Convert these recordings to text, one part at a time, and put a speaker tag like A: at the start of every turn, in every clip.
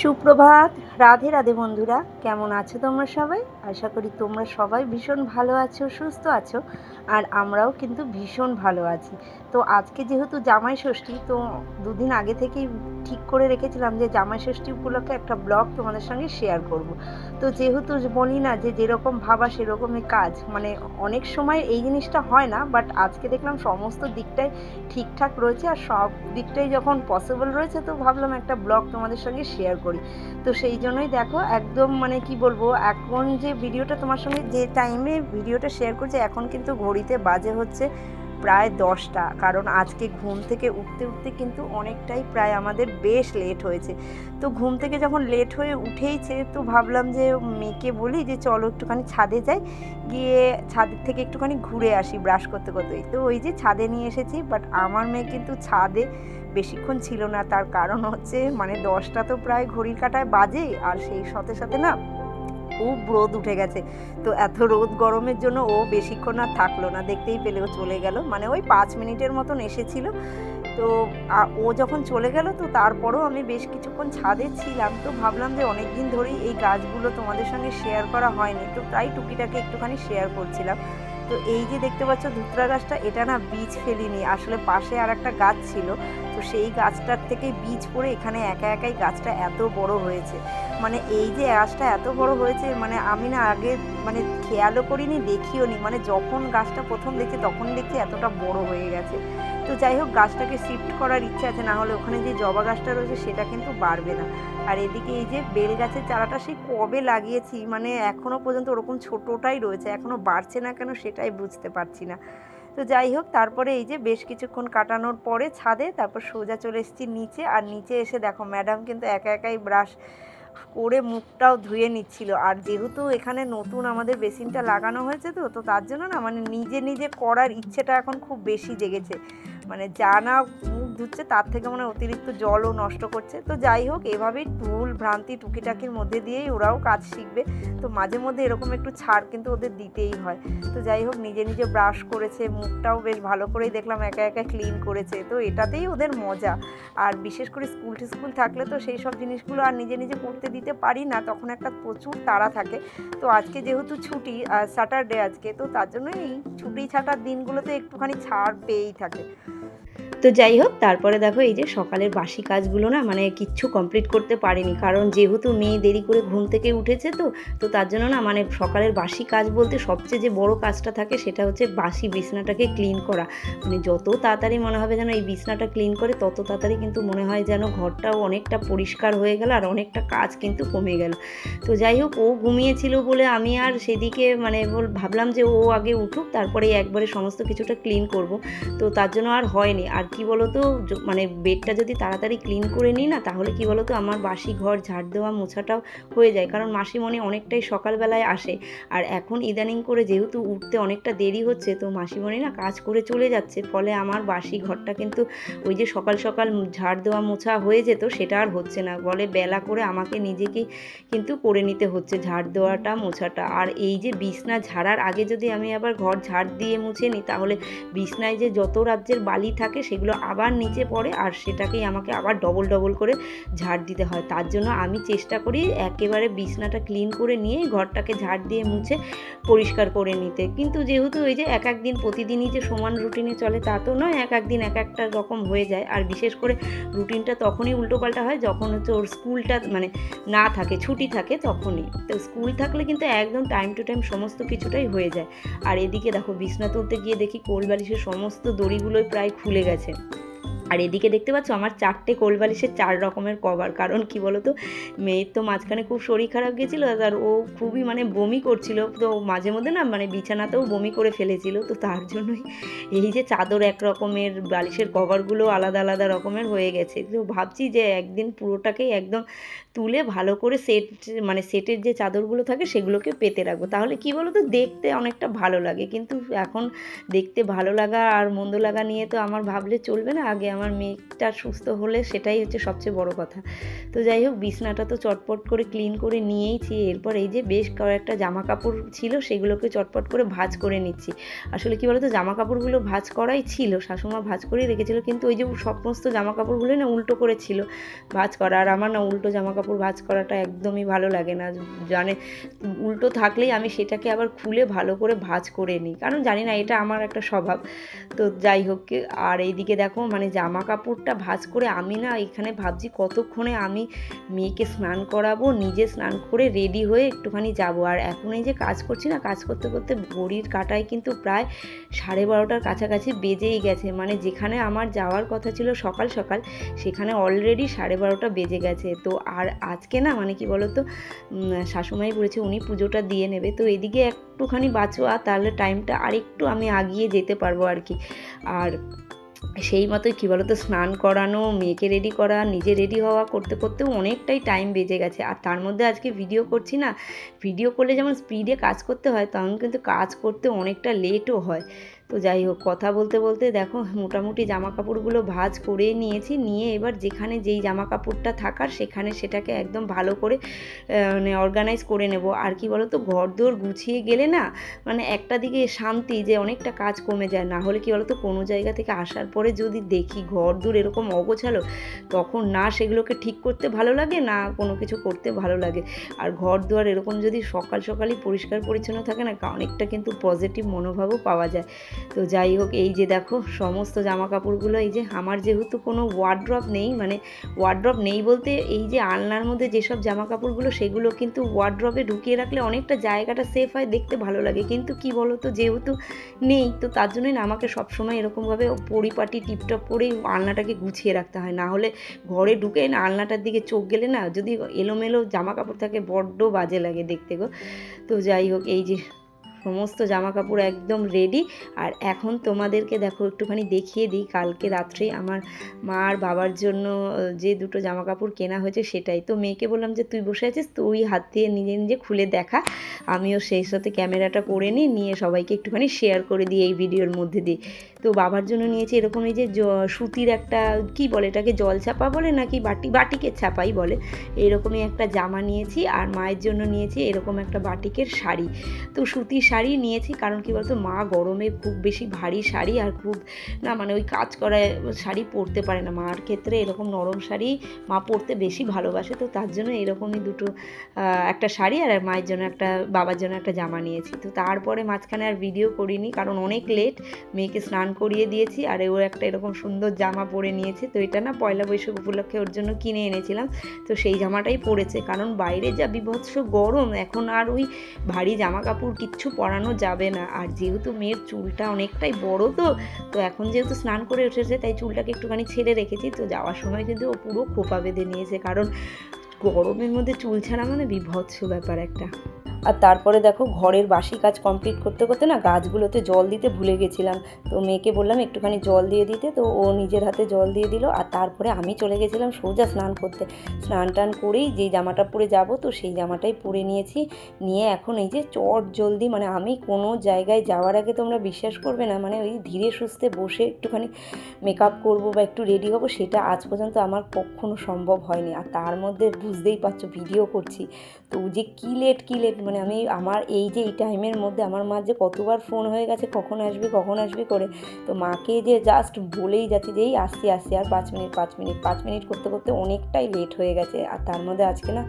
A: সুপ্রভাত। রাধে রাধে বন্ধুরা, কেমন আছো তোমরা সবাই? আশা করি তোমরা সবাই ভীষণ ভালো আছো, সুস্থ আছো। আর আমরাও কিন্তু ভীষণ ভালো আছি। তো আজকে যেহেতু জামাই ষষ্ঠী, তো দুদিন আগে থেকেই ঠিক করে রেখেছিলাম যে জামাই ষষ্ঠী উপলক্ষে একটা ব্লগ তোমাদের সঙ্গে শেয়ার করব। তো যেহেতু বলি না যে যেরকম ভাবা সেরকমই কাজ, মানে অনেক সময় এই জিনিসটা হয় না, বাট আজকে দেখলাম সমস্ত দিকটাই ঠিকঠাক রয়েছে আর সব দিকটাই যখন পসিবল রয়েছে, তো ভাবলাম একটা ব্লগ তোমাদের সঙ্গে শেয়ার করি। তো সেই জন্যই দেখো একদম মানে কি বলবো, এখন যে ভিডিওটা তোমার সঙ্গে যে টাইমে ভিডিওটা শেয়ার করছি, এখন কিন্তু ঘড়িতে বাজে হচ্ছে প্রায় 10টা। কারণ আজকে ঘুম থেকে উঠতে উঠতে কিন্তু অনেকটাই প্রায় আমাদের বেশ লেট হয়েছে। তো ঘুম থেকে যখন লেট হয়ে উঠেইছে, তো ভাবলাম যে মেয়েকে বলি যে চলো একটুখানি ছাদে যাই, গিয়ে ছাদের থেকে একটুখানি ঘুরে আসি ব্রাশ করতে করতেই। তো ওই যে ছাদে নিয়ে এসেছি, বাট আমার মেয়ে কিন্তু ছাদে বেশিক্ষণ ছিল না। তার কারণ হচ্ছে মানে 10টা তো প্রায় ঘড়ির কাঁটায় বাজেই, আর সেই সাথে সাথে না খুব রোদ উঠে গেছে। তো এত রোদ গরমের জন্য ও বেশিক্ষণ আর থাকলো না, দেখতেই পেলে ও চলে গেল। মানে ওই 5 মিনিটের মতন এসেছিল। তো ও যখন চলে গেল, তো তারপরেও আমি বেশ কিছুক্ষণ ছাদে ছিলাম। তো ভাবলাম যে অনেক দিন ধরেই এই গাছগুলো তোমাদের সঙ্গে শেয়ার করা হয়নি, তো তাই টুকিটাকে একটুখানি শেয়ার করছিলাম। তো এই যে দেখতে পাচ্ছ ধুতরা গাছটা, এটা না বীজ ফেলিনি, আসলে পাশে আর একটা গাছ ছিল। তো সেই গাছটার থেকে বীজ পড়ে এখানে একা একাই গাছটা এত বড় হয়েছে। মানে এই যে গাছটা এত বড় হয়েছে, মানে আমি না আগে মানে খেয়ালও করিনি, দেখিও নি। মানে যখন গাছটা প্রথম দেখি তখন দেখছি এতটা বড় হয়ে গেছে। তো যাই হোক, গাছটাকে শিফট করার ইচ্ছা আছে, না হলে ওখানে যে জবা গাছটা রয়েছে সেটা কিন্তু বাড়বে না। আর এদিকে এই যে বেল গাছের চারাটা সেই কবে লাগিয়েছি, মানে এখনও পর্যন্ত ওরকম ছোটোটাই রয়েছে, এখনও বাড়ছে না কেন সেটাই বুঝতে পারছি না। তো যাই হোক, তারপরে এই যে বেশ কিছুক্ষণ কাটানোর পরে ছাদে, তারপর সোজা চলে এসেছি নিচে। আর নিচে এসে দেখো ম্যাডাম কিন্তু একা একাই ব্রাশ করে মুখটাও ধুয়ে নিচ্ছিল। আর যেহেতু এখানে নতুন আমাদের বেসিনটা লাগানো হয়েছে, তো তো তার জন্য না মানে নিজে নিজে করার ইচ্ছেটা এখন খুব বেশি জেগেছে। মানে যা না মুখ ধুচ্ছে তার থেকে মানে অতিরিক্ত জলও নষ্ট করছে। তো যাই হোক, এভাবেই ভুল ভ্রান্তি টুকিটাকির মধ্যে দিয়েই ওরাও কাজ শিখবে। তো মাঝে মধ্যে এরকম একটু ছাড় কিন্তু ওদের দিতেই হয়। তো যাই হোক, নিজে নিজে ব্রাশ করেছে, মুখটাও বেশ ভালো করেই দেখলাম একা একা ক্লিন করেছে। তো এটাতেই ওদের মজা। আর বিশেষ করে স্কুল থাকলে তো সেই সব জিনিসগুলো আর নিজে নিজে করতে দিতে পারি না, তখন একটা প্রচুর তাড়া থাকে। তো আজকে যেহেতু ছুটি, স্যাটারডে আজকে, তো তার জন্য এই ছুটি ছাটার দিনগুলোতে একটুখানি ছাড় পেয়েই থাকে। তো যাই হোক, তারপরে দেখো এই যে সকালের বাসি কাজগুলো না মানে কিচ্ছু কমপ্লিট করতে পারিনি, কারণ যেহেতু মেয়ে দেরি করে ঘুম থেকে উঠেছে, তো তো তার জন্য না মানে সকালের বাসি কাজ বলতে সবচেয়ে যে বড় কাজটা থাকে সেটা হচ্ছে বাসি বিছনাটাকে ক্লিন করা। মানে যত তাড়াতাড়ি মনে হবে যেন এই বিছনাটা ক্লিন করে, তত তাড়াতাড়ি কিন্তু মনে হয় যেন ঘরটাও অনেকটা পরিষ্কার হয়ে গেল আর অনেকটা কাজ কিন্তু কমে গেল। তো যাই হোক, ও ঘুমিয়েছিল বলে আমি আর সেদিকে মানে ভাবলাম যে ও আগে উঠুক, তারপরে একবারে সমস্ত কিছুটা ক্লিন করব। তো তার জন্য আর হয়নি। আর কি বলতো, মানে বেডটা যদি তাড়াতাড়ি ক্লিন করে নিই না, তাহলে কি বলতো আমার বাসি ঘর ঝাড় দেওয়া মোছাটাও হয়ে যায়। কারণ মাসিমণি অনেকটাই সকালবেলায় আসে, আর এখন ইদানিং করে যেহেতু উঠতে অনেকটা দেরি হচ্ছে, তো মাসিমণি না কাজ করে চলে যাচ্ছে, ফলে আমার বাসি ঘরটা কিন্তু ওই যে সকাল সকাল ঝাড় দেওয়া মোছা হয়ে যেত, সেটা আর হচ্ছে না। বলে বেলা করে আমাকে নিজেকেই কিন্তু করে নিতে হচ্ছে ঝাড় দেওয়াটা মোছাটা। আর এই যে বিছনা ঝাড়ার আগে যদি আমি আবার ঘর ঝাড় দিয়ে মুছে নিই, তাহলে বিছনায় যে যত রাজ্যের বালি থাকে সেগুলো আবার নিচে পড়ে, আর সেটাকেই আমাকে আবার ডবল ডবল করে ঝাড় দিতে হয়। তার জন্য আমি চেষ্টা করি একেবারে বিছনাটা ক্লিন করে নিয়েই ঘরটাকে ঝাড় দিয়ে মুছে পরিষ্কার করে নিতে। কিন্তু যেহেতু এই যে এক এক দিন প্রতিদিনই যে সমান রুটিনে চলে তা তো নয়, এক এক দিন এক একটা রকম হয়ে যায়। আর বিশেষ করে রুটিনটা তখনই উল্টোপাল্টা হয় যখন হচ্ছে ওর স্কুলটা মানে না থাকে, ছুটি থাকে তখনই। তো স্কুল থাকলে কিন্তু একদম টাইম টু টাইম সমস্ত কিছুটাই হয়ে যায়। আর এদিকে দেখো বিছনা তুলতে গিয়ে দেখি কোল বালিশের সমস্ত দড়িগুলোই প্রায় খুলে গেছে। আর এদিকে দেখতে পাচ্ছ আমার 4টে কোল বালিশের 4 রকমের কভার। কারণ কি বলতো, মেয়ের তো মাঝখানে খুব শরীর খারাপ গেছিলো, আর ও খুবই মানে বমি করছিল, তো মাঝে মধ্যে না মানে বিছানাতেও বমি করে ফেলেছিল। তো তার জন্যই এই যে চাদর এক রকমের, বালিশের কভারগুলো আলাদা আলাদা রকমের হয়ে গেছে। তো ভাবছি যে একদিন পুরোটাকেই একদম তুলে ভালো করে সেট, মানে সেটের যে চাদরগুলো থাকে সেগুলোকে পেতে রাখবো, তাহলে কি বলতো দেখতে অনেকটা ভালো লাগে। কিন্তু এখন দেখতে ভালো লাগা আর মন্দ লাগা নিয়ে তো আমার ভাবলে চলবে না, আগে আমার মেয়েটা সুস্থ হলে সেটাই হচ্ছে সবচেয়ে বড় কথা। তো যাই হোক, বিছনাটা তো চটপট করে ক্লিন করে নিয়েইছি। এরপর এই যে বেশ কয়েকটা জামা কাপড় ছিল, সেগুলোকে চটপট করে ভাঁজ করে নিচ্ছি। আসলে কি বলতো, জামা কাপড়গুলো ভাঁজ করাই ছিল, শাশুমা ভাঁজ করেই রেখেছিল, কিন্তু ওই যে সমস্ত জামা কাপড়গুলো না উল্টো করে ছিল ভাঁজ করা। আর আমার না উল্টো জামা কাপড় ভাঁজ করাটা একদমই ভালো লাগে না, জানে উল্টো থাকলেই আমি সেটাকে আবার খুলে ভালো করে ভাঁজ করে নিই, কারণ জানি না, এটা আমার একটা স্বভাব। তো যাই হোক, আর এইদিকে দেখো মানে জামা কাপড়টা ভাঁজ করে আমি না এখানে ভাবছি কতক্ষণে আমি মেয়েকে স্নান করাবো, নিজে স্নান করে রেডি হয়ে একটুখানি যাব। আর এখন এই যে কাজ করছি না, কাজ করতে করতে ঘড়ির কাঁটায় কিন্তু প্রায় 12:30টার কাছাকাছি বেজেই গেছে। মানে যেখানে আমার যাওয়ার কথা ছিল সকাল সকাল, সেখানে অলরেডি 12:30টা বেজে গেছে। তো আর আজকে না মানে কি বলতো, শাশুমাই বলেছে উনি পুজোটা দিয়ে নেবে, তো এদিকে একটুখানি বাঁচোয়া, তাহলে টাইমটা আরেকটু আমি আগিয়ে যেতে পারবো আর কি। আর সেই মতোই কী বলতো, স্নান করানো, মেয়েকে রেডি করা, নিজে রেডি হওয়া করতে করতেও অনেকটাই টাইম বেজে গেছে। আর তার মধ্যে আজকে ভিডিও করছি না, ভিডিও করলে যেমন স্পিডে কাজ করতে হয়, তেমন কিন্তু কাজ করতে অনেকটা লেটও হয়। তো যাই হোক, কথা বলতে বলতে দেখো মোটামুটি জামা কাপড়গুলো ভাঁজ করে নিয়েছি, নিয়ে এবার যেখানে যেই জামা কাপড়টা থাকার সেখানে সেটাকে একদম ভালো করে মানে অর্গানাইজ করে নেব। আর কি বলতো, ঘরদোর গুছিয়ে গেলে না মানে একটা দিকে শান্তি, যে অনেকটা কাজ কমে যায়। না হলে কি বলতো, কোনো জায়গা থেকে আসার পরে যদি দেখি ঘরদোর এরকম অগোছালো, তখন না সেগুলোকে ঠিক করতে ভালো লাগে, না কোনো কিছু করতে ভালো লাগে। আর ঘর দুয়ার এরকম যদি সকাল সকালই পরিষ্কার পরিচ্ছন্ন থাকে না, অনেকটা কিন্তু পজিটিভ মনোভাবও পাওয়া যায়। তো যাই হোক, এই যে দেখো সমস্ত জামা কাপড়গুলো, এই যে আমার যেহেতু কোনো ওয়ার্ড্রপ নেই, মানে ওয়ার্ড্রপ নেই বলতে এই যে আলনার মধ্যে যেসব জামা কাপড়গুলো, সেগুলো কিন্তু ওয়ার্ড্রপে ঢুকিয়ে রাখলে অনেকটা জায়গাটা সেফ হয়, দেখতে ভালো লাগে। কিন্তু কি বলো তো, যেহেতু নেই, তো তার জন্যই না আমাকে সবসময় এরকমভাবে পরিপাটি টিপটপ করেই আলনাটাকে গুছিয়ে রাখতে হয়। না হলে ঘরে ঢুকে না আলনাটার দিকে চোখ গেলে না, যদি এলোমেলো জামা কাপড় থাকে, বড্ড বাজে লাগে দেখতে গো। তো যাই হোক, এই যে সমস্ত জামা কাপড় একদম রেডি। আর এখন তোমাদেরকে দেখো একটুখানি দেখিয়ে দিই, কালকে রাত্রে আমার মা আর বাবার জন্য যে দুটো জামা কাপড় কেনা হয়েছে সেটাই। তো মেয়েকে বললাম যে তুই বসে আছিস, তুই হাত দিয়ে নিজে নিজে খুলে দেখা, আমিও সেই সাথে ক্যামেরাটা করে নিয়ে সবাইকে একটুখানি শেয়ার করে দিই এই ভিডিওর মধ্যে দিয়ে। তো বাবার জন্য নিয়েছি এরকম এই যে সুতির একটা, কি বলে এটাকে, জল ছাপা বলে নাকি বাটিকের ছাপাই বলে, এরকমই একটা জামা নিয়েছি। আর মায়ের জন্য নিয়েছি এরকম একটা বাটিকের শাড়ি। তো সুতির শাড়ি নিয়েছি, কারণ কি বলতো, মা গরমে খুব বেশি ভারী শাড়ি আর খুব না মানে ওই কাজ করা শাড়ি পরতে পারে না। মার ক্ষেত্রে এরকম নরম শাড়ি মা পরতে বেশি ভালোবাসে, তো তার জন্য এরকমই দুটো, একটা শাড়ি আর মায়ের জন্য একটা, বাবার জন্য একটা জামা নিয়েছি। তো তারপরে মাঝখানে আর ভিডিও করিনি, কারণ অনেক লেট, মেয়েকে স্নান করিয়ে দিয়েছি আর ও একটা এরকম সুন্দর জামা পরে নিয়েছে। তো এটা না পয়লা বৈশাখ উপলক্ষে ওর জন্য কিনে এনেছিলাম, তো সেই জামাটাই পরেছে, কারণ বাইরে যা বিভৎস গরম, এখন আর ওই ভারী জামা কাপড় কিচ্ছু পরানো যাবে না। আর যেহেতু মেয়ের চুলটা অনেকটাই বড়, তো এখন যেহেতু স্নান করে উঠেছে, তাই চুলটাকে একটুখানি ছেড়ে রেখেছি। তো যাওয়ার সময় কিন্তু ও পুরো খোপা বেঁধে নিয়েছে, কারণ গরমের মধ্যে চুল ছাড়া মানে বিভৎস ব্যাপার একটা। আর তারপরে দেখো ঘরের বাসি কাজ কমপ্লিট করতে করতে না গাছগুলোতে জল দিতে ভুলে গেছিলাম। তো মেয়েকে বললাম একটুখানি জল দিয়ে দিতে, তো ও নিজের হাতে জল দিয়ে দিল। আর তারপরে আমি চলে গেছিলাম সোজা স্নান করতে। স্নান টান করেই যেই জামাটা পরে যাব, তো সেই জামাটাই পরে নিয়েছি। নিয়ে এখন এই যে চট জলদি, মানে আমি কোনো জায়গায় যাওয়ার আগে তোমরা বিশ্বাস করবে না, মানে ওই ধীরে সুস্থে বসে একটুখানি মেকআপ করবো বা একটু রেডি হবো, সেটা আজ পর্যন্ত আমার কখনো সম্ভব হয়নি। আর তার মধ্যে বুঝতেই পারছো ভিডিও করছি, তো যে কী লেট মানে আমি আমার এই যে এই টাইমের মধ্যে আমার মার যে কতবার ফোন হয়ে গেছে কখন আসবি করে। তো মাকে যে জাস্ট বলেই যাচ্ছি যে এই আসছি আর 5 মিনিট করতে করতে অনেকটাই লেট হয়ে গেছে। আর তার মধ্যে আজকে না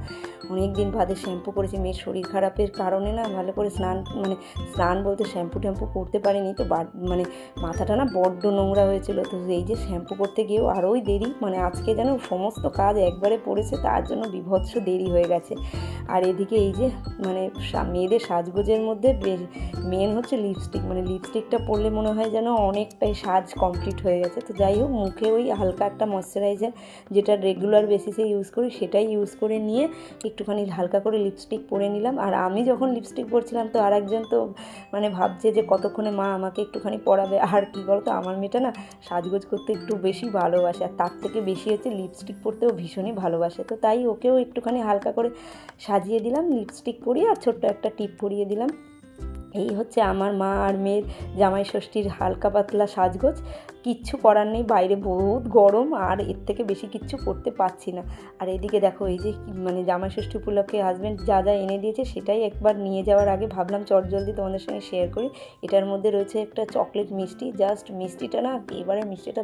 A: অনেক দিন বাদে শ্যাম্পু করেছি, মেয়ের শরীর খারাপের কারণে না ভালো করে স্নান বলতে শ্যাম্পু ট্যাম্পু করতে পারিনি। তো মানে মাথাটা না বড্ড নোংরা হয়েছিল, তো এই যে শ্যাম্পু করতে গিয়েও আরোই দেরি, মানে আজকে যেন সমস্ত কাজ একবারে পড়েছে, তার জন্য বিভৎস দেরি হয়ে গেছে। আর এদিকে এই যে মানে মেয়েদের সাজগোজের মধ্যে মেন হচ্ছে লিপস্টিক, মানে লিপস্টিকটা পরলে মনে হয় যেন অনেকটাই সাজ কমপ্লিট হয়ে গেছে। তো যাই হোক, মুখে ওই হালকা একটা ময়শ্চারাইজার যেটা রেগুলার বেসিসে ইউজ করি, সেটাই ইউজ করে নিয়ে একটুখানি হালকা করে লিপস্টিক পরে নিলাম। আর আমি যখন লিপস্টিক পরছিলাম, তো আর একজন তো মানে ভাবছে যে কতক্ষণে মা আমাকে একটুখানি পরাবে। আর কী বলতো, আমার মেয়েটা না সাজগোজ করতে একটু বেশি ভালোবাসে, আর তার থেকে বেশি হচ্ছে লিপস্টিক পরতেও ভীষণই ভালোবাসে। তো তাই ওকেও একটুখানি হালকা করে সাজিয়ে দিলাম, লিপস্টিক পরিয়ে আর ছোট্ট একটা টিপ পরিয়ে দিলাম। এই হচ্ছে আমার মা আর মেয়ের জামাই ষষ্ঠীর হালকা পাতলা সাজগোজ। কিচ্ছু করার নেই, বাইরে বহুত গরম, আর এর থেকে বেশি কিচ্ছু করতে পারছি না। আর এদিকে দেখো এই যে মানে জামাই ষষ্ঠী উপলক্ষে হাজব্যান্ড যা যা এনে দিয়েছে সেটাই একবার নিয়ে যাওয়ার আগে ভাবলাম চটজলদি তোমাদের সঙ্গে শেয়ার করি। এটার মধ্যে রয়েছে একটা চকলেট মিষ্টি, জাস্ট মিষ্টিটা না এবারে মিষ্টিটা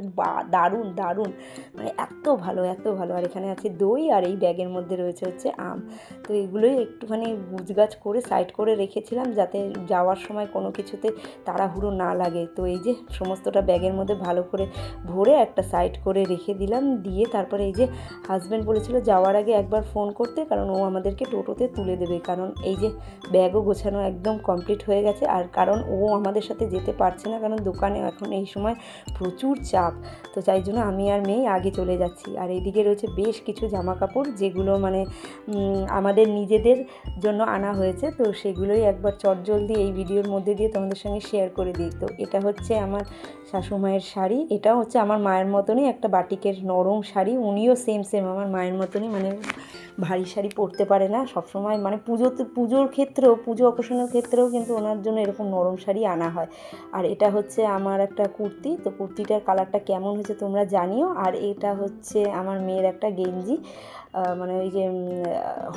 A: দারুণ দারুণ, মানে এত ভালো এত ভালো। আর এখানে আছে দই, আর এই ব্যাগের মধ্যে রয়েছে হচ্ছে আম। তো এগুলোই একটুখানি গুছগাছ করে সাইড করে রেখেছিলাম যাতে যাওয়ার সময় কোনো কিছুতে তাড়াহুড়ো না লাগে। তো এই যে সমস্তটা ব্যাগের মধ্যে ভালো করে ভরে একটা সাইড করে রেখে দিলাম, দিয়ে তারপরে এই যে হাজব্যান্ড বলেছিল যাওয়ার আগে একবার ফোন করতে, কারণ ও আমাদেরকে টোটোতে তুলে দেবে। কারণ এই যে ব্যাগও গোছানো একদম কমপ্লিট হয়ে গেছে, আর কারণ ও আমাদের সাথে যেতে পারছে না, কারণ দোকানে এখন এই সময় প্রচুর চাপ। তো তাই জন্য আমি আর মেয়ে আগে চলে যাচ্ছি। আর এইদিকে রয়েছে বেশ কিছু জামা কাপড় যেগুলো মানে আমাদের নিজেদের জন্য আনা হয়েছে, তো সেগুলোই একবার চটজলদি এই ভিডিওর মধ্যে দিয়ে তোমাদের সঙ্গে শেয়ার করে দিই। তো এটা হচ্ছে আমার শাশুমায়ের শাড়ি, এটাও হচ্ছে আমার মায়ের মতনই একটা বাটিকের নরম শাড়ি। উনিও সেম আমার মায়ের মতনই, মানে ভারী শাড়ি পরতে পারে না সবসময়, মানে পুজোর ক্ষেত্রেও, পুজো অকেশনের ক্ষেত্রেও কিন্তু ওনার জন্য এরকম নরম শাড়ি আনা হয়। আর এটা হচ্ছে আমার একটা কুর্তি, তো কুর্তিটার কালারটা কেমন হয়েছে তোমরা জানিও। আর এটা হচ্ছে আমার মেয়ের একটা গেঞ্জি, মানে ওই যে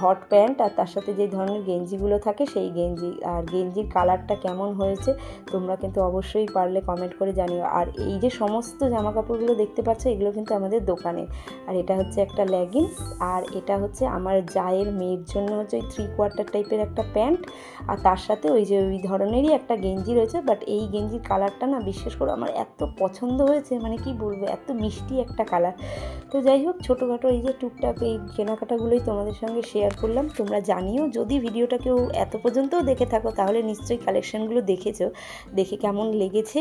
A: হট প্যান্ট আর তার সাথে যে ধরনের গেঞ্জিগুলো থাকে সেই গেঞ্জি। আর গেঞ্জির কালারটা কেমন হয়েছে তোমরা কিন্তু অবশ্যই পারলে কমেন্ট করে জানিও। আর এই যে সমস্ত জামা কাপড়গুলো দেখতে পাচ্ছ এগুলো কিন্তু আমাদের দোকানে। আর এটা হচ্ছে একটা লেগিংস, আর এটা হচ্ছে আমার জায়ের মেয়ের জন্য হচ্ছে ওই 3/4 টাইপের একটা প্যান্ট, আর তার সাথে ওই যে ওই ধরনেরই একটা গেঞ্জি রয়েছে। বাট এই গেঞ্জির কালারটা না বিশেষ করে আমার এত পছন্দ হয়েছে, মানে কি বলবো, এত মিষ্টি একটা কালার। তো যাই হোক, ছোটোখাটো এই যে টুকটাক এই কেনাকাটাগুলোই তোমাদের সঙ্গে শেয়ার করলাম। তোমরা জানিও যদি ভিডিওটা কেউ এত পর্যন্তও দেখে থাকো তাহলে নিশ্চয়ই কালেকশানগুলো দেখেছো, দেখে কেমন লেগেছে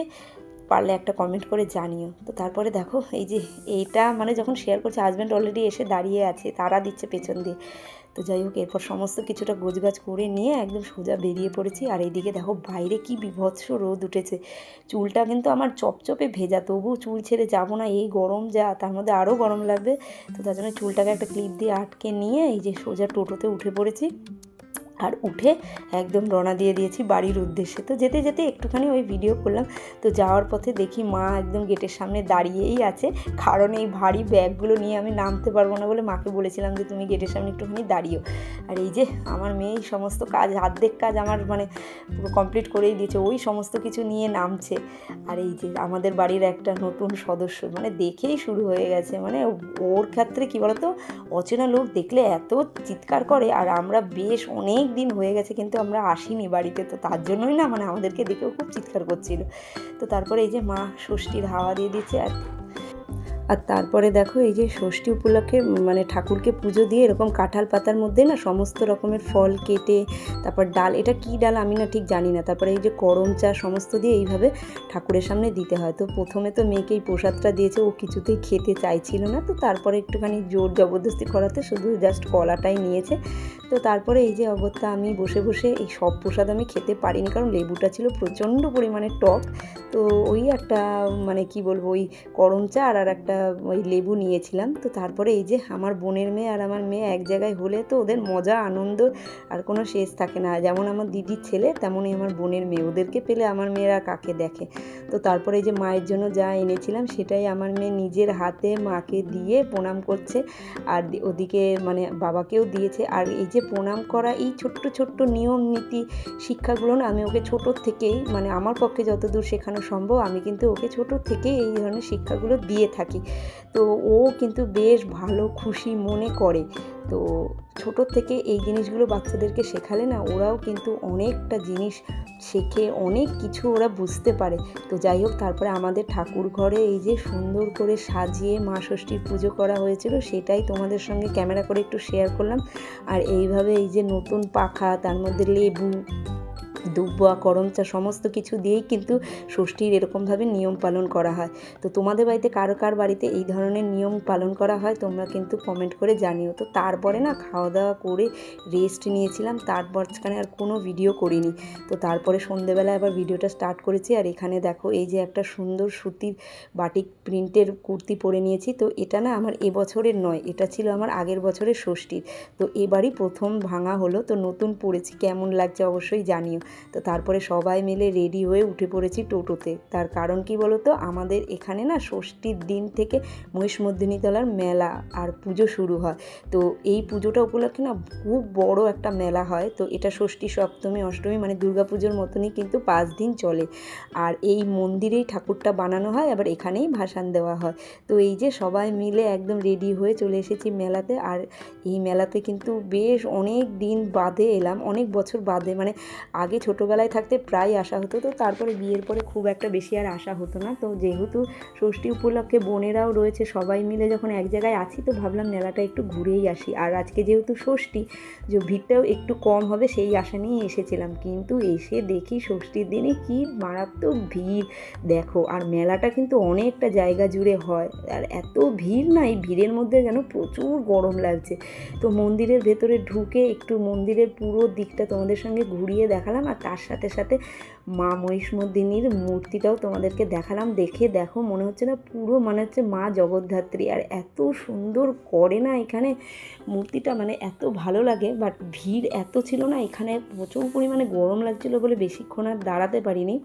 A: পারলে একটা কমেন্ট করে জানিও। তো তারপরে দেখো এই যে এইটা মানে যখন শেয়ার করছে হাজব্যান্ড অলরেডি এসে দাঁড়িয়ে আছে, তারা দিচ্ছে পেছন দিয়ে। তো যাই হোক, এরপর সমস্ত কিছুটা গোছগাছ করে নিয়ে একদম সোজা বেরিয়ে পড়েছি। আর এইদিকে দেখো বাইরে কি বিভৎস রোদ উঠেছে, চুলটা কিন্তু আমার চপচপে ভেজা, তবু চুল ছেড়ে যাবো না, এই গরম যা, তার মধ্যে আরও গরম লাগবে। তো তার জন্য চুলটাকে একটা ক্লিপ দিয়ে আটকে নিয়ে এই যে সোজা টোটোতে উঠে পড়েছি। আর উঠে একদম রওনা দিয়ে দিয়েছি বাড়ির উদ্দেশ্যে। তো যেতে যেতে একটুখানি ওই ভিডিও করলাম। তো যাওয়ার পথে দেখি মা একদম গেটের সামনে দাঁড়িয়েই আছে, কারণ এই ভারী ব্যাগগুলো নিয়ে আমি নামতে পারবো না বলে মাকে বলেছিলাম যে তুমি গেটের সামনে একটুখানি দাঁড়িও। আর এই যে আমার মেয়ে সমস্ত কাজ, অর্ধেক কাজ আমার মানে কমপ্লিট করেই দিয়েছে, ওই সমস্ত কিছু নিয়ে নামছে। আর এই যে আমাদের বাড়ির একটা নতুন সদস্য, মানে দেখেই শুরু হয়ে গেছে, মানে ওর ক্ষেত্রে কী বলতো, অচেনা লোক দেখলে এত চিৎকার করে। আর আমরা বেশ অনেক দিন হয়ে গেছে কিন্তু আমরা আসিনি বাড়িতে, তো তার জন্যই না মানে আমাদেরকে দেখেও খুব চিৎকার করছিল। তো তারপরে এই যে মা ষষ্ঠীর হাওয়া দিয়ে দিচ্ছে। আর তারপরে দেখো এই যে ষষ্ঠী উপলক্ষে মানে ঠাকুরকে পুজো দিয়ে এরকম কাঁঠাল পাতার মধ্যে না সমস্ত রকমের ফল কেটে, তারপর ডাল, এটা কি ডাল আমি না ঠিক জানি না, তারপরে এই যে করম চা সমস্ত দিয়ে এইভাবে ঠাকুরের সামনে দিতে হয়। তো প্রথমে তো মেয়েকে এই প্রসাদটা দিয়েছে, ও কিছুতেই খেতে চাইছিল না, তো তারপরে একটুখানি জোর জবরদস্তি করাতে শুধু জাস্ট কলাটাই নিয়েছে। তো তারপরে এই যে অগত্যা আমি বসে বসে এই সব প্রসাদ আমি খেতে পারিনি, কারণ লেবুটা ছিল প্রচণ্ড পরিমাণে টক। তো ওই একটা মানে কি বলবো, ওই করম চা আর একটা ওই লেবু নিয়েছিলাম। তো তারপরে এই যে আমার বোনের মেয়ে আর আমার মেয়ে এক জায়গায় হলে তো ওদের মজা আনন্দ আর কোনো শেষ থাকে না। যেমন আমার দিদির ছেলে তেমনই আমার বোনের মেয়ে, ওদেরকে পেলে আমার মেয়েরা কাকে দেখে। তো তারপরে এই যে মায়ের জন্য যা এনেছিলাম সেটাই আমার মেয়ে নিজের হাতে মাকে দিয়ে প্রণাম করছে, আর ওদিকে মানে বাবাকেও দিয়েছে। আর এই যে প্রণাম করা, এই ছোট্ট ছোট্ট নিয়ম নীতি শিক্ষাগুলো না আমি ওকে ছোটোর থেকেই, মানে আমার পক্ষে যতদূর শেখানো সম্ভব আমি কিন্তু ওকে ছোটোর থেকেই এই ধরনের শিক্ষাগুলো দিয়ে থাকি। তো ও কিন্তু বেশ ভালো খুশি মনে করে। তো ছোটোর থেকে এই জিনিসগুলো বাচ্চাদেরকে শেখালে না ওরাও কিন্তু অনেকটা জিনিস শেখে, অনেক কিছু ওরা বুঝতে পারে। তো যাই হোক, তারপরে আমাদের ঠাকুর ঘরে এই যে সুন্দর করে সাজিয়ে মা ষষ্ঠীর পুজো করা হয়েছিল, সেটাই তোমাদের সঙ্গে ক্যামেরা করে একটু শেয়ার করলাম। আর এইভাবে এই যে নতুন পাখা, তার মধ্যে লেবু, দুব্বা, করম চা সমস্ত কিছু দিয়েই কিন্তু ষষ্ঠীর এরকমভাবে নিয়ম পালন করা হয়। তো তোমাদের বাড়িতে কার বাড়িতে এই ধরনের নিয়ম পালন করা হয় তোমরা কিন্তু কমেন্ট করে জানিও। তো তারপরে না খাওয়া দাওয়া করে রেস্ট নিয়েছিলাম, তারপর আর কোনো ভিডিও করিনি। তো তারপরে সন্ধেবেলা আবার ভিডিওটা স্টার্ট করেছি। আর এখানে দেখো এই যে একটা সুন্দর সুতির বাটিক প্রিন্টের কুর্তি পরে নিয়েছি। তো এটা না আমার এবছরের নয়, এটা ছিল আমার আগের বছরের ষষ্ঠীর। তো এবারই প্রথম ভাঙা হলো, তো নতুন পরেছি, কেমন লাগছে অবশ্যই জানিও। তো তারপরে সবাই মিলে রেডি হয়ে উঠে পড়েছি টোটোতে। তার কারণ কি বলো তো, আমাদের এখানে না ষষ্ঠীর দিন থেকে মহিষমর্দিনীতলার মেলা আর পুজো শুরু হয়। তো এই পুজোটা উপলক্ষে না খুব বড় একটা মেলা হয়। তো এটা ষষ্ঠী, সপ্তমী, অষ্টমী মানে দুর্গাপুজোর মতনই, কিন্তু 5 দিন চলে। আর এই মন্দিরেই ঠাকুরটা বানানো হয়, আবার এখানেই ভাসান দেওয়া হয়। তো এই যে সবাই মিলে একদম রেডি হয়ে চলে এসেছি মেলাতে। আর এই মেলাতে কিন্তু বেশ অনেক দিন বাদে এলাম, অনেক বছর বাদে, মানে আগে ছোটোবেলায় থাকতে প্রায় আসা হতো, তো তারপরে বিয়ের পরে খুব একটা বেশি আর আসা হতো না। তো যেহেতু ষষ্ঠী উপলক্ষে বোনেরাও রয়েছে, সবাই মিলে যখন এক জায়গায় আছি, তো ভাবলাম মেলাটা একটু ঘুরেই আসি। আর আজকে যেহেতু ষষ্ঠী, যে ভিড়টাও একটু কম হবে সেই আশা নিয়ে এসেছিলাম, কিন্তু এসে দেখি ষষ্ঠীর দিনে কি মারাত্মক ভিড় দেখো। আর মেলাটা কিন্তু অনেকটা জায়গা জুড়ে হয়, আর এত ভিড় না, এই ভিড়ের মধ্যে যেন প্রচুর গরম লাগছে। তো মন্দিরের ভেতরে ঢুকে একটু মন্দিরের পুরো দিকটা তোমাদের সঙ্গে ঘুরিয়ে দেখালাম, আর তার সাথে সাথে মা মহিষমর্দিনীর মূর্তিটাও তোমাদেরকে দেখালাম। দেখে দেখো মনে হচ্ছে না পুরো মনে হচ্ছে মা জগদ্ধাত্রী, আর এত সুন্দর করে না এখানে মূর্তিটা, মানে এত ভালো লাগে। বাট ভিড় এত ছিল না এখানে, প্রচুর পরিমাণে গরম লাগছিলো বলে বেশিক্ষণ আর দাঁড়াতে পারিনি।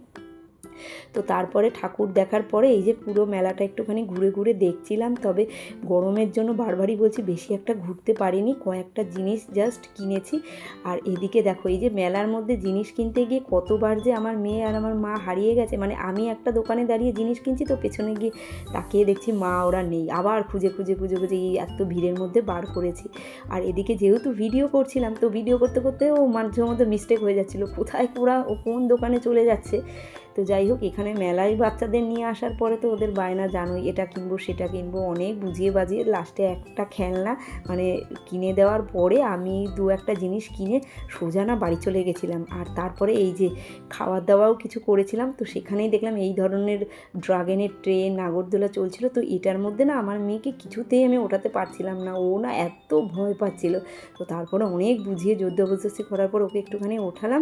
A: তো তারপরে ঠাকুর দেখার পরে এই যে পুরো মেলাটা একটুখানি ঘুরে ঘুরে দেখছিলাম। তবে গরমের জন্য বারবারই বলছি বেশি একটা ঘুরতে পারিনি, কয়েকটা জিনিস জাস্ট কিনেছি। আর এদিকে দেখো এই যে মেলার মধ্যে জিনিস কিনতে গিয়ে কতবার যে আমার মেয়ে আর আমার মা হারিয়ে গেছে, মানে আমি একটা দোকানে দাঁড়িয়ে জিনিস কিনছি, তো পেছনে গিয়ে তাকিয়ে দেখছি মা ওরা নেই, আবার খুঁজে খুঁজে খুঁজে খুঁজে এই এত ভিড়ের মধ্যে বার করেছি। আর এদিকে যেহেতু ভিডিও করছিলাম, তো ভিডিও করতে করতে ও মাঝে মধ্যে মিস্টেক হয়ে যাচ্ছিলো, কোথায় ওরা ও কোন দোকানে চলে যাচ্ছে। তো যাই হোক, এখানে মেলায় বাচ্চাদের নিয়ে আসার পরে তো ওদের বায়না জানোই, এটা কিনবো সেটা কিনবো, অনেক বুঝিয়ে বাজিয়ে লাস্টে একটা খেলনা মানে কিনে দেওয়ার পরে আমি দু একটা জিনিস কিনে সোজা না বাড়ি চলে গেছিলাম। আর তারপরে এই যে খাওয়া দাওয়াও কিছু করেছিলাম, তো সেখানেই দেখলাম এই ধরনের ড্রাগনের ট্রেন, নাগরদোলা চলছিল। তো এটার মধ্যে না আমার মেয়েকে কিছুতেই আমি ওঠাতে পারছিলাম না, ও না এত ভয় পাচ্ছিল। তো তারপরে অনেক বুঝিয়ে জবরদস্তি করার পর ওকে একটুখানি ওঠালাম,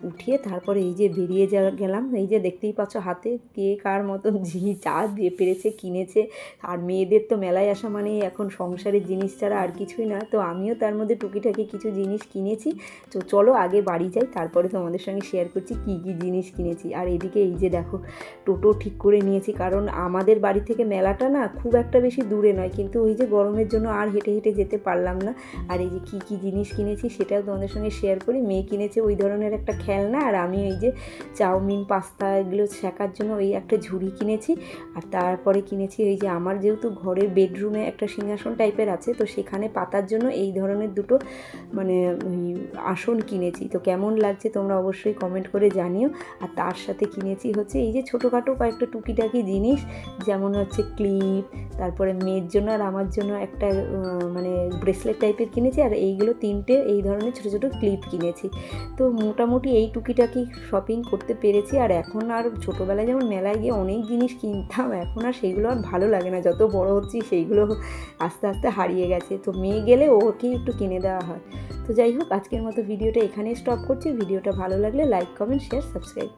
A: উঠিয়ে তারপরে এই যে বেরিয়ে গেলাম। এই যে দেখতেই পাচ্ছ হাতে কে কার মতন যা দিয়ে পেরেছে কিনেছে। আর মেয়েদের তো মেলায় আসা মানে এখন সংসারের জিনিস ছাড়া আর কিছুই না। তো আমিও তার মধ্যে টুকিটাকি কিছু জিনিস কিনেছি। তো চলো আগে বাড়ি যাই, তারপরে তোমাদের সঙ্গে শেয়ার করছি কী কী জিনিস কিনেছি। আর এদিকে এই যে দেখো টোটো ঠিক করে নিয়েছি, কারণ আমাদের বাড়ি থেকে মেলাটা না খুব একটা বেশি দূরে নয়, কিন্তু ওই যে গরমের জন্য আর হেঁটে হেঁটে যেতে পারলাম না। আর এই যে কী কী জিনিস কিনেছি সেটাও তোমাদের সঙ্গে শেয়ার করি। মেয়ে কিনেছে ওই ধরনের একটা খেলনা, আর আমি এই যে চাউমিন, পাস্তা এগুলো শেখার জন্য ওই একটা ঝুড়ি কিনেছি। আর তারপরে কিনেছি এই যে আমার যেহেতু ঘরের বেডরুমে একটা সিংহাসন টাইপের আছে, তো সেখানে পাতার জন্য এই ধরনের দুটো মানে ওই আসন কিনেছি। তো কেমন লাগছে তোমরা অবশ্যই কমেন্ট করে জানিও। আর তার সাথে কিনেছি হচ্ছে এই যে ছোটোখাটো কয়েকটা টুকিটাকি জিনিস, যেমন হচ্ছে ক্লিপ, তারপরে মেয়ের জন্য আর আমার জন্য একটা মানে ব্রেসলেট টাইপের কিনেছি, আর এইগুলো 3টে এই ধরনের ছোটো ছোটো ক্লিপ কিনেছি। তো মোটামুটি এই টুকিটাকি শপিং করতে পেরেছি। আর এখন আর ছোটোবেলায় যেমন মেলায় গিয়ে অনেক জিনিস কিনতাম, এখন আর সেইগুলো আর ভালো লাগে না, যত বড় হচ্ছি সেইগুলো আস্তে আস্তে হারিয়ে গেছে। তো মেয়ে গেলে ওকেই একটু কিনে দেওয়া হয়। তো যাই হোক, আজকের মতো ভিডিওটা এখানেই স্টপ করছি। ভিডিওটা ভালো লাগলে লাইক, কমেন্ট, শেয়ার, সাবস্ক্রাইব।